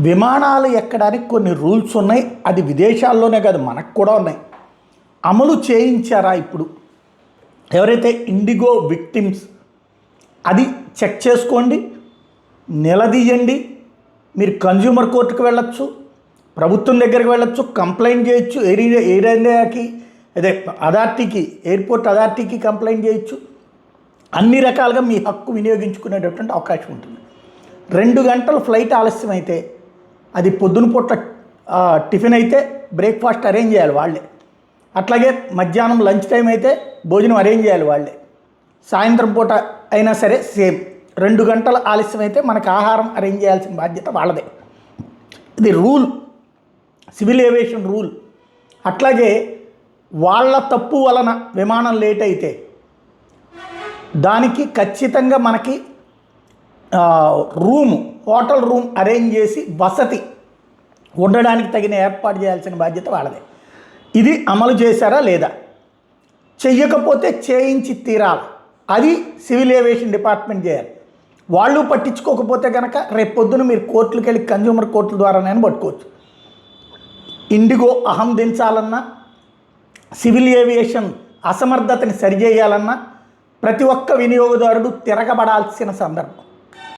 విమానాలు ఎక్కడానికి కొన్ని రూల్స్ ఉన్నాయి. అది విదేశాల్లోనే కాదు, మనకు కూడా ఉన్నాయి. అమలు చేయించారా ఇప్పుడు? ఎవరైతే ఇండిగో విక్టిమ్స్, అది చెక్ చేసుకోండి, నిలదీయండి. మీరు కన్జ్యూమర్ కోర్టుకు వెళ్ళొచ్చు, ప్రభుత్వం దగ్గరికి వెళ్ళొచ్చు, కంప్లైంట్ చేయొచ్చు, ఎయిర్ ఇండియాకి, అదే అథారిటీకి, ఎయిర్పోర్ట్ అథారిటీకి కంప్లైంట్ చేయొచ్చు. అన్ని రకాలుగా మీ హక్కు వినియోగించుకునేటటువంటి అవకాశం ఉంటుంది. 2 గంటలు ఫ్లైట్ ఆలస్యం అయితే, అది పొద్దున పూట టిఫిన్ అయితే బ్రేక్ఫాస్ట్ అరేంజ్ చేయాలి వాళ్ళే. అట్లాగే మధ్యాహ్నం లంచ్ టైం అయితే భోజనం అరేంజ్ చేయాలి వాళ్ళే. సాయంత్రం పూట అయినా సరే సేమ్. 2 గంటల ఆలస్యం అయితే మనకు ఆహారం అరేంజ్ చేయాల్సిన బాధ్యత వాళ్ళదే. ఇది రూల్, సివిల్ ఏవియేషన్ రూల్. అట్లాగే వాళ్ళ తప్పు వలన విమానం లేట్ అయితే దానికి ఖచ్చితంగా మనకి హోటల్ రూమ్ అరేంజ్ చేసి వసతి ఉండడానికి తగిన ఏర్పాటు చేయాల్సిన బాధ్యత వాళ్ళదే. ఇది అమలు చేశారా లేదా? చెయ్యకపోతే చేయించి తీరాలి. అది సివిల్ ఏవియేషన్ డిపార్ట్మెంట్ చేయాలి. వాళ్ళు పట్టించుకోకపోతే కనుక రేపు పొద్దున మీరు కోర్టులకు వెళ్ళి కన్జ్యూమర్ కోర్టుల ద్వారానే పట్టుకోవచ్చు. ఇండిగో అహం దించాలన్నా, సివిల్ ఏవియేషన్ అసమర్థతని సరిచేయాలన్నా ప్రతి ఒక్క వినియోగదారుడు తిరగబడాల్సిన సందర్భం.